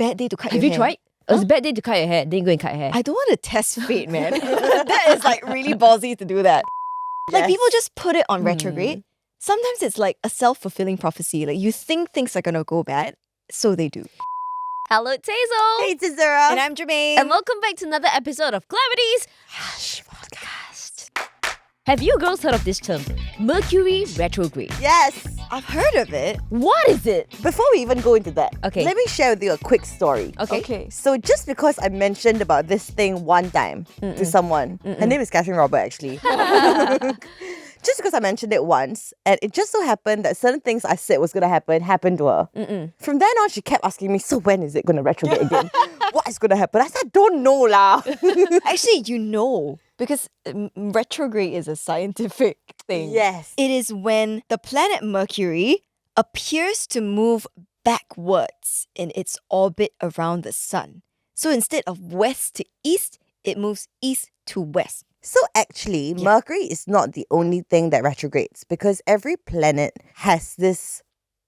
bad day to cut Have your you hair. tried? It was a bad day to cut your hair. Then you go and cut your hair. I don't want to test fate, man. That is like really ballsy to do that. Like people just put it on retrograde. Sometimes it's like a self-fulfilling prophecy. Like you think things are gonna go bad, so they do. Hello, Tazel. Hey, it's Azura. And I'm Germaine. And welcome back to another episode of Clarity's Hush Podcast. Have you girls heard of this term? Mercury Retrograde. Yes. I've heard of it. What is it? Before we even go into that, Okay. let me share with you a quick story. Okay. So just because I mentioned about this thing one time to someone, her name is Catherine Robert actually. Just because I mentioned it once, and it just so happened that certain things I said was going to happen happened to her. From then on, she kept asking me, so when is it going to retrograde again? What is going to happen? I said, I don't know lah. Actually, you know, because retrograde is a scientific thing. Yes. It is when the planet Mercury appears to move backwards in its orbit around the sun. So instead of west to east, it moves east to west. So actually, Mercury is not the only thing that retrogrades because every planet has this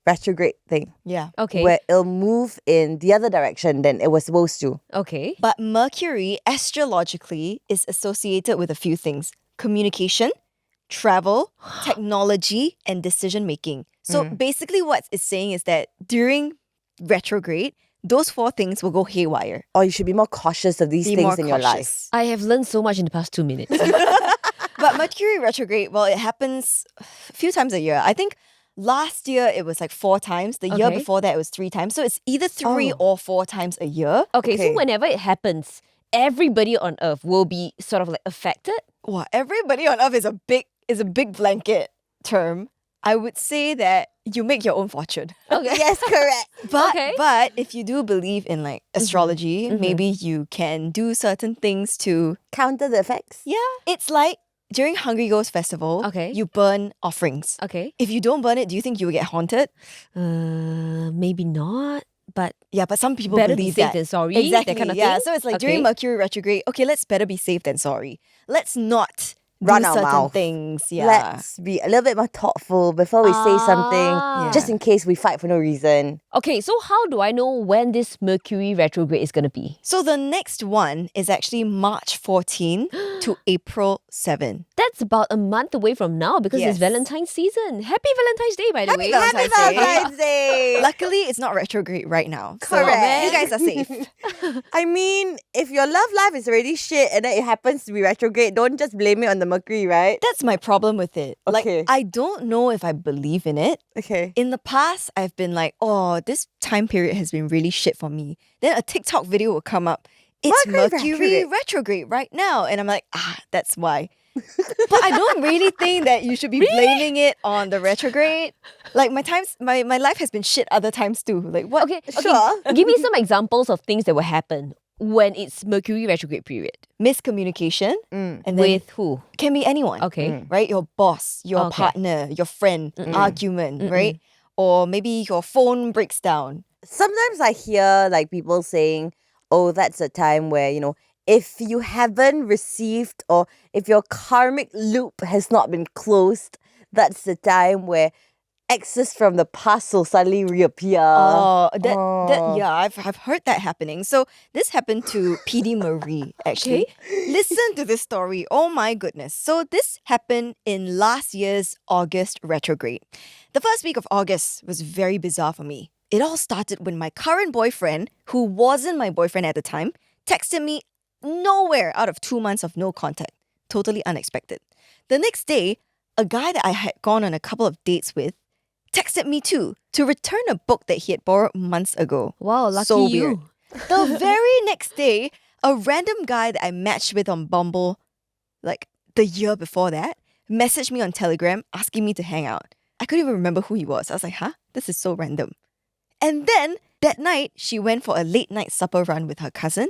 retrograde thing Yeah. Okay. where it'll move in the other direction than it was supposed to. Okay. But Mercury, astrologically, is associated with a few things: communication, travel, technology, and decision making. So basically what it's saying is that during retrograde, those four things will go haywire. Or you should be more cautious of these Be things more in your life. cautious. I have learned so much in the past 2 minutes. But Mercury retrograde, well, it happens a few times a year. I think last year it was like 4 times. The year Okay. before that it was 3 times. So it's either 3 or 4 times a year. Okay, Okay. so whenever it happens, everybody on Earth will be sort of like affected. Wow, everybody on earth is a big blanket term. I would say that you make your own fortune. Okay. Yes, correct. But if you do believe in like astrology, maybe you can do certain things to Counter the effects. It's like during Hungry Ghost Festival, Okay. you burn offerings. Okay. If you don't burn it, do you think you will get haunted? Maybe not, but Yeah, but some people better be believe safe that. than sorry. Exactly. That kind of yeah. thing. So it's like during Okay. Mercury retrograde, okay, let's better be safe than sorry. Let's not Run do our certain mouth. things. Yeah. Let's be a little bit more thoughtful before we say something, just in case we fight for no reason. Okay, so how do I know when this Mercury retrograde is going to be? So the next one is actually March 14 to April 7. That's about a month away from now because Yes. it's Valentine's season. Happy Valentine's Day, by the way. Valentine's Happy Day. Valentine's Day! Luckily, it's not retrograde right now. So Correct. you guys are safe. I mean, if your love life is already shit and then it happens to be retrograde, don't just blame it on the Mercury, right? That's my problem with it. Okay. Like, I don't know if I believe in it. Okay. In the past, I've been like, oh, this time period has been really shit for me. Then a TikTok video will come up. It's Mercury retrograde right now. And I'm like, that's why. But I don't really think that you should be blaming it on the retrograde. Like my life has been shit other times too. Like what? Okay, Sure. give me some examples of things that will happen when it's Mercury retrograde period. Miscommunication. And then With who? can be anyone. Okay. Right? Your boss, your Okay. partner, your friend, argument, right? Or maybe your phone breaks down. Sometimes I hear like people saying, oh, that's a time where, if you haven't received or if your karmic loop has not been closed, that's the time where exes from the past will suddenly reappear. Yeah, I've heard that happening. So this happened to PD Marie, actually. Listen to this story. Oh my goodness. So this happened in last year's August retrograde. The first week of August was very bizarre for me. It all started when my current boyfriend, who wasn't my boyfriend at the time, texted me nowhere out of 2 months of no contact. Totally unexpected. The next day, a guy that I had gone on a couple of dates with texted me too to return a book that he had borrowed months ago. Wow, lucky So you. weird. The very next day, a random guy that I matched with on Bumble, like the year before that, messaged me on Telegram asking me to hang out. I couldn't even remember who he was. I was like, huh? This is so random. And then that night, she went for a late night supper run with her cousin.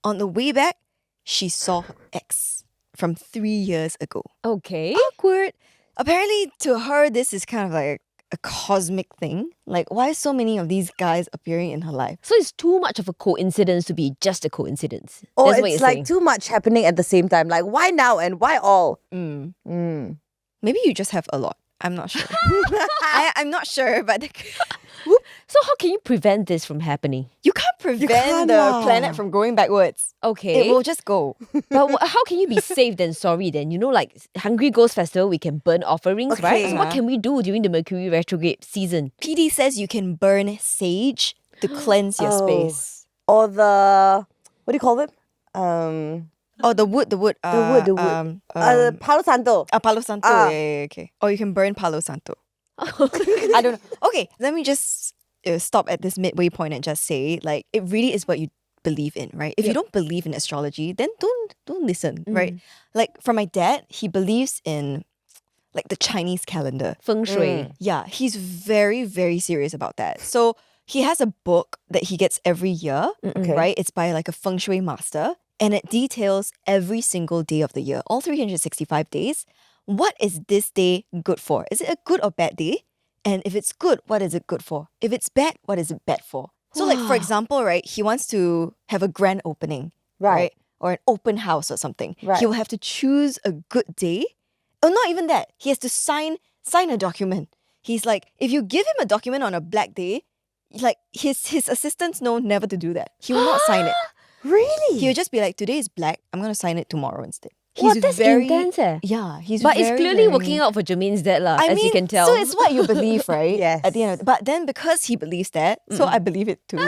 On the way back, she saw her ex from 3 years ago. Okay. Awkward. Apparently, to her, this is kind of like a cosmic thing. Like, why so many of these guys appearing in her life? So it's too much of a coincidence to be just a coincidence. Or That's what it's you're like saying. too much happening at the same time. Like, why now and why all? Maybe you just have a lot. I'm not sure. I'm not sure, but So how can you prevent this from happening? you can't prevent can't the lah. planet from going backwards. Okay. It will just go. But how can you be safe then? Sorry then. You know, like Hungry Ghost Festival, we can burn offerings, right? Okay. So what can we do during the Mercury retrograde season? PD says you can burn sage to cleanse your space. Or the, what do you call them? Oh, the wood. The wood. Palo Santo. Palo Santo. Ah. Yeah. Okay. Or you can burn Palo Santo. I don't know. Okay, let me just stop at this midway point and just say, like, it really is what you believe in, right? If you don't believe in astrology, then don't listen, right? Like for my dad, he believes in like the Chinese calendar. Feng Shui. Yeah, he's very, very serious about that. So he has a book that he gets every year, right? It's by like a feng shui master, and it details every single day of the year, all 365 days. What is this day good for? Is it a good or bad day? And if it's good, what is it good for? If it's bad, what is it bad for? So like, for example, right, he wants to have a grand opening, right? Or an open house or something. Right. He will have to choose a good day. Oh, not even that. He has to sign a document. He's like, if you give him a document on a black day, like his assistants know never to do that. He will not sign it. Really? He'll just be like, today is black. I'm going to sign it tomorrow instead. Wow, that's intense eh. Yeah, he's But it's very, clearly very- working out for Jermaine's dad lah, I as mean, you can tell. so it's what you believe, right? Yes. At the end of it. But then because he believes that, so I believe it too.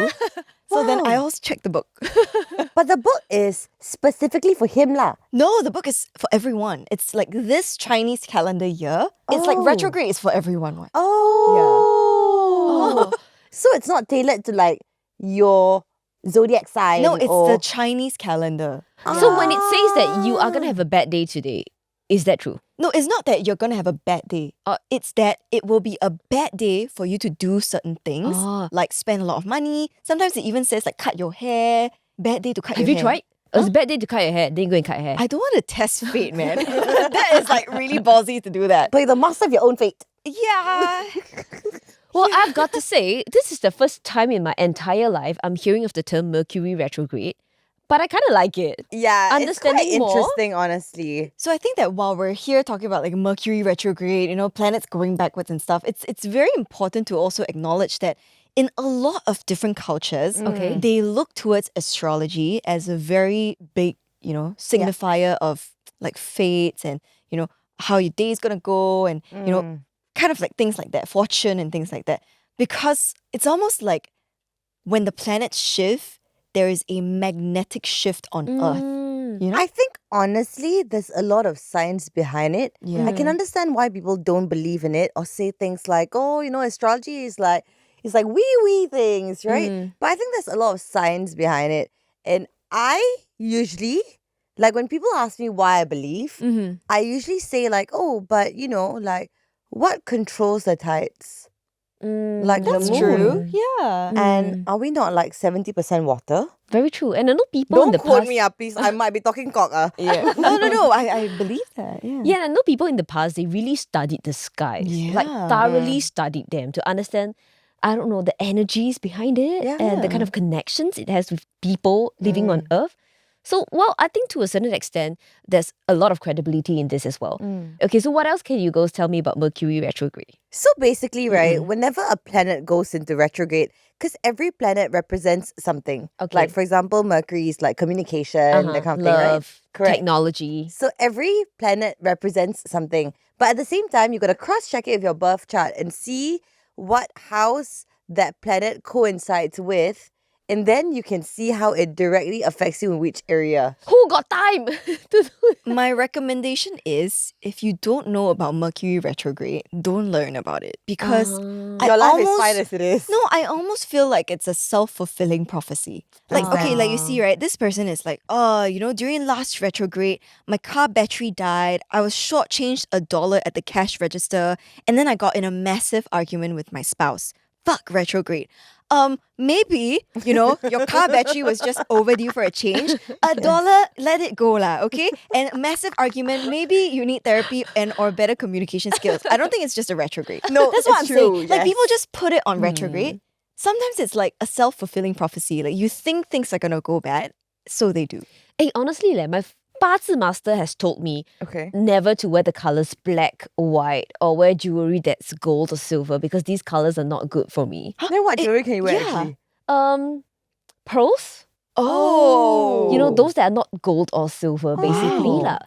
So then I also check the book. But the book is specifically for him lah. No, the book is for everyone. It's like this Chinese calendar year. It's like Oh. retrograde is for everyone. What? Oh. So it's not tailored to like your zodiac sign. No, it's or... the Chinese calendar. So when it says that you are going to have a bad day today, is that true? No, it's not that you're going to have a bad day. It's that it will be a bad day for you to do certain things, Ah. like spend a lot of money. Sometimes it even says like cut your hair. Bad day to cut Have your you hair. tried? It was a bad day to cut your hair. Then you go and cut your hair. I don't want to test fate, man. That is like really ballsy to do that. But you're the master of your own fate. Yeah. Well, I've got to say, this is the first time in my entire life I'm hearing of the term Mercury retrograde, but I kind of like it. Yeah, Understanding it's quite more. interesting, honestly. So I think that while we're here talking about like Mercury retrograde, planets going backwards and stuff, it's very important to also acknowledge that in a lot of different cultures, Okay. they look towards astrology as a very big, signifier of like fates and, how your day is going to go and, kind of like things like that, fortune and things like that. Because it's almost like when the planets shift, there is a magnetic shift on Earth. You know? I think honestly, there's a lot of science behind it. Yeah. I can understand why people don't believe in it or say things like, oh, astrology is like, it's like wee things, right? But I think there's a lot of science behind it. And I usually, like when people ask me why I believe, I usually say like, oh, but like what controls the tides? Like That's the moon. true. Yeah. And are we not like 70% water? Very true. And I know people in Don't the quote past... me up, please. I might be talking cock. Yeah. No. I believe that. Yeah. Yeah, and I know people in the past, they really studied the skies. Like Yeah. thoroughly studied them to understand, I don't know, the energies behind it and the kind of connections it has with people living on Earth. So, well, I think to a certain extent, there's a lot of credibility in this as well. Okay, so what else can you guys tell me about Mercury retrograde? So basically, right, whenever a planet goes into retrograde, because every planet represents something. Okay. Like, for example, Mercury is like communication, that kind of thing, right? Love, technology. So every planet represents something. But at the same time, you got to cross-check it with your birth chart and see what house that planet coincides with. And then you can see how it directly affects you in which area. Who got time to do it? My recommendation is if you don't know about Mercury retrograde, don't learn about it because Your life is fine as it is. No, I almost feel like it's a self-fulfilling prophecy. Like, okay, like you see, right? This person is like, during last retrograde, my car battery died. I was shortchanged $1 at the cash register, and then I got in a massive argument with my spouse. Fuck retrograde. Maybe, your car battery was just overdue for a change. $1, let it go lah, okay? And massive argument, maybe you need therapy and or better communication skills. I don't think it's just a retrograde. No, that's what I'm it's true, saying. Like yes. people just put it on retrograde. Sometimes it's like a self-fulfilling prophecy. Like you think things are gonna go bad, so they do. Hey, honestly, Bazi Master has told me Okay. never to wear the colours black, white, or wear jewelry that's gold or silver because these colours are not good for me. Then what jewelry can you wear yeah. actually? Pearls? Oh. You know, those that are not gold or silver, basically. Oh. lah.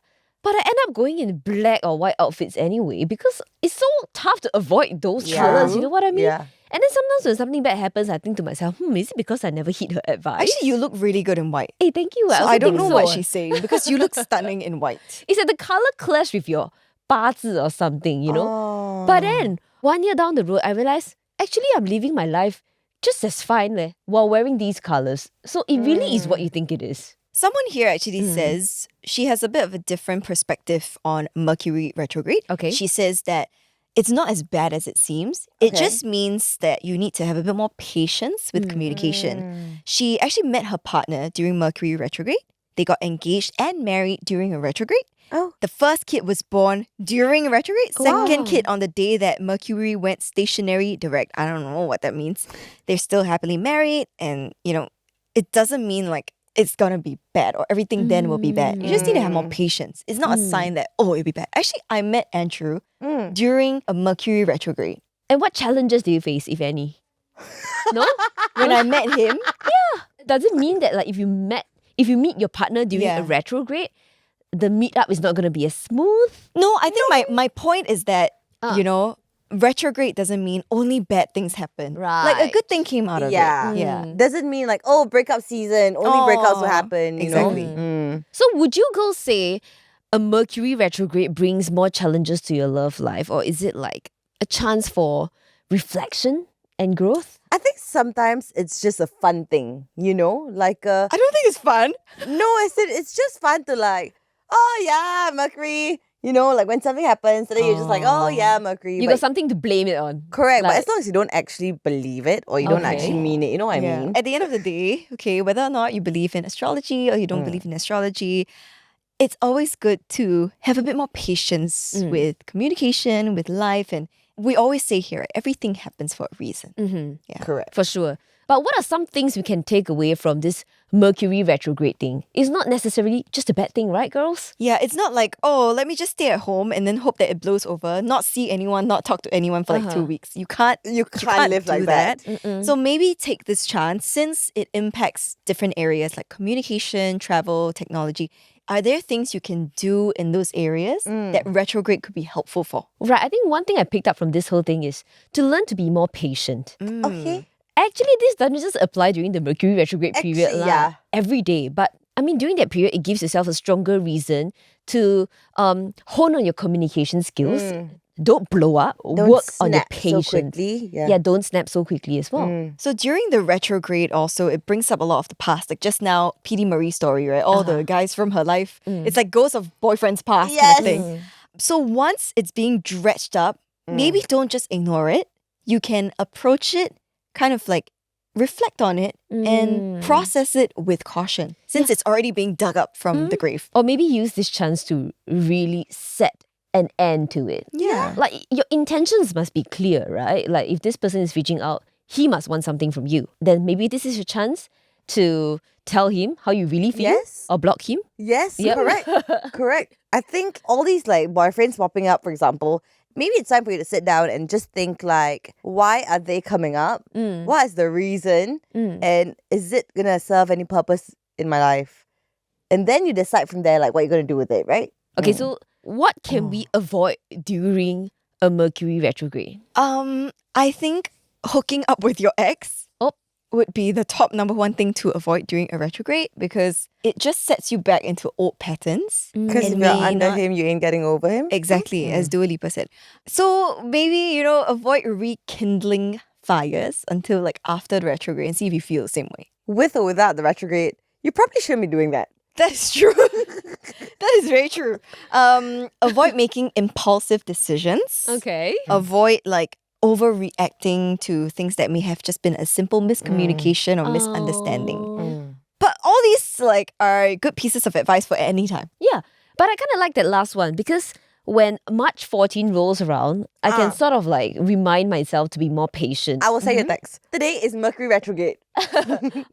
But I end up going in black or white outfits anyway because it's so tough to avoid those colours. You know what I mean? Yeah. And then sometimes when something bad happens, I think to myself, is it because I never heed her advice? Actually, you look really good in white. Hey, thank you. So also I don't think know so. what she's saying because you look stunning in white. It's that the colour clash with your 八字 or something, you know? Oh. But then, 1 year down the road, I realised, actually, I'm living my life just as fine while wearing these colours. So it really is what you think it is. Someone here actually says she has a bit of a different perspective on Mercury retrograde. Okay. She says that it's not as bad as it seems. It just means that you need to have a bit more patience with communication. She actually met her partner during Mercury retrograde. They got engaged and married during a retrograde. Oh. The first kid was born during a retrograde. Second kid on the day that Mercury went stationary direct. I don't know what that means. They're still happily married, and it doesn't mean like it's gonna be bad or everything then will be bad. You just need to have more patience. It's not a sign that it'll be bad. Actually, I met Andrew during a Mercury retrograde. And what challenges do you face, if any? No? When I met him, Does it mean that like if you meet your partner during a retrograde, the meetup is not going to be as smooth? no, I think my point is that, retrograde doesn't mean only bad things happen. Like a Right. good thing came out of Yeah. it. Yeah. Doesn't mean like, breakup season, only breakups will happen, you exactly. know? So would you girls say a Mercury retrograde brings more challenges to your love life, or is it like a chance for reflection and growth? I think sometimes it's just a fun thing, you know? Like, I don't think it's fun. no, I said it's just fun to like, oh yeah, Mercury. You know, like when something happens, then you're just like, oh yeah, Mercury. You but- got something to blame it on. correct, but like- as long as you don't actually believe it or you don't Okay. actually mean it, you know what I mean? At the end of the day, okay, whether or not you believe in astrology or you don't believe in astrology, it's always good to have a bit more patience with communication, with life. And we always say here, everything happens for a reason. Yeah. Correct. For sure. But what are some things we can take away from this Mercury retrograde thing? It's not necessarily just a bad thing, right, girls? Yeah, it's not like, let me just stay at home and then hope that it blows over, not see anyone, not talk to anyone for like 2 weeks. You can't live do like that. So maybe take this chance since it impacts different areas like communication, travel, technology. Are there things you can do in those areas that retrograde could be helpful for? Right. I think one thing I picked up from this whole thing is to learn to be more patient. Okay. Actually, this doesn't just apply during the Mercury retrograde period. Actually, lah. yeah. Every day. But I mean, during that period, it gives yourself a stronger reason to hone on your communication skills. Don't blow up. Don't work on your snap so patience. quickly. Yeah. Yeah, don't snap so quickly as well. So during the retrograde also, it brings up a lot of the past. Like just now, PD Marie's story, right? All the guys from her life. It's like ghosts of boyfriend's past kind of thing. So once it's being dredged up, maybe don't just ignore it. You can approach it, kind of like reflect on it and process it with caution since it's already being dug up from the grave. Or maybe use this chance to really set an end to it. Yeah. Like your intentions must be clear, right? Like if this person is reaching out, he must want something from you. Then maybe this is your chance to tell him how you really feel Yes. or block him. Yes, Yep. correct. Correct. I think all these like boyfriends popping up, for example, maybe it's time for you to sit down and just think like, why are they coming up? What is the reason? And is it gonna serve any purpose in my life? And then you decide from there like what you're gonna do with it, right? Okay, so what can we avoid during a Mercury retrograde? I think hooking up with your ex would be the top number one thing to avoid during a retrograde because it just sets you back into old patterns. Because It if you're may under not- him, you ain't getting over him. Exactly, as Dua Lipa said. So maybe, avoid rekindling fires until like after the retrograde and see if you feel the same way. With or without the retrograde, you probably shouldn't be doing that. That's true. That is very true. Avoid making impulsive decisions. Okay. Avoid like overreacting to things that may have just been a simple miscommunication or misunderstanding. But all these like are good pieces of advice for any time. Yeah, but I kind of like that last one because when March 14 rolls around, I can sort of like remind myself to be more patient. I will send you a text. Today is Mercury Retrograde.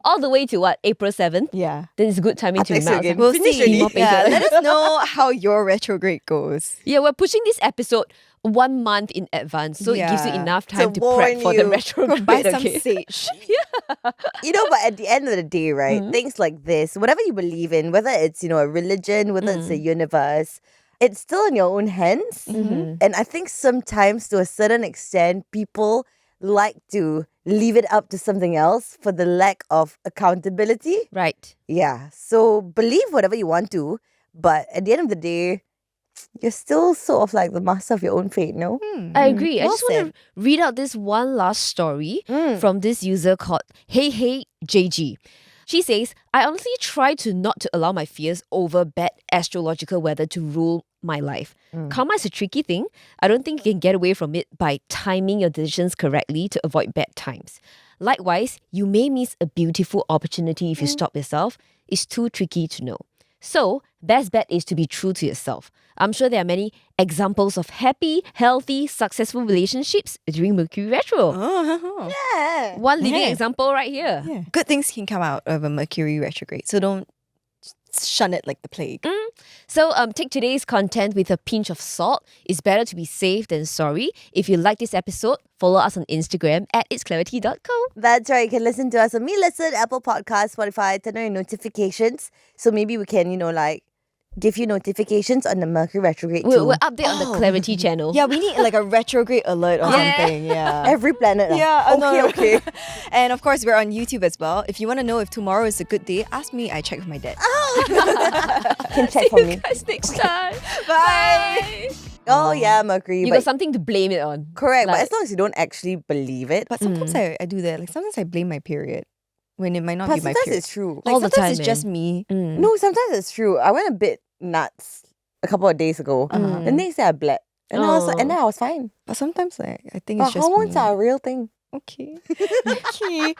All the way to what? April 7th? Yeah. Then it's good timing to text remind you myself. again. We'll Finish see. already. More Yeah, patient. let us know how your retrograde goes. Yeah, we're pushing this episode 1 month in advance, so it gives you Yeah. enough time To to prep warn for the you. retrograde. Buy some okay. sage. You know, but at the end of the day, right, things like this, whatever you believe in, whether it's, you know, a religion, whether it's a universe, it's still in your own hands. And I think sometimes, to a certain extent, people like to leave it up to something else for the lack of accountability. Right. Yeah. So believe whatever you want to, but at the end of the day, you're still sort of like the master of your own fate, no? I agree. I Well just want to read out this one last story from this user called Hey JG. She says, I honestly try to not to allow my fears over bad astrological weather to rule my life. Karma is a tricky thing. I don't think you can get away from it by timing your decisions correctly to avoid bad times. Likewise, you may miss a beautiful opportunity if you stop yourself. It's too tricky to know. So, best bet is to be true to yourself. I'm sure there are many examples of happy, healthy, successful relationships during Mercury Retro. Yeah. One living Yeah. example right here. Yeah. Good things can come out of a Mercury retrograde, so don't shun it like the plague. So take today's content with a pinch of salt. It's better to be safe than sorry. If you like this episode, follow us on Instagram at itsclarity.co. That's right. You can listen to us on Me Listen, Apple Podcasts, Spotify, turn on your notifications. So maybe we can, you know, like give you notifications on the Mercury Retrograde too. We'll update on the Clarity channel. Yeah, we need like a retrograde alert or something. Yeah. Every planet. Yeah, no. Okay. And of course, we're on YouTube as well. If you want to know if tomorrow is a good day, ask me. I check with my dad. Can check for me. Guys, next time. Bye. Oh yeah, Mercury. You but got something to blame it on. correct, but Like- as long as you don't actually believe it. But sometimes I do that. Like sometimes I blame my period when it might not But be my sometimes period. it's true. Like all the sometimes time, it's just man. me. No, sometimes it's true. I went a bit nuts a couple of days ago. The next day I bled. And I was like, and then I was fine. But sometimes like I think But it's just hormones me. are a real thing. Okay. Okay.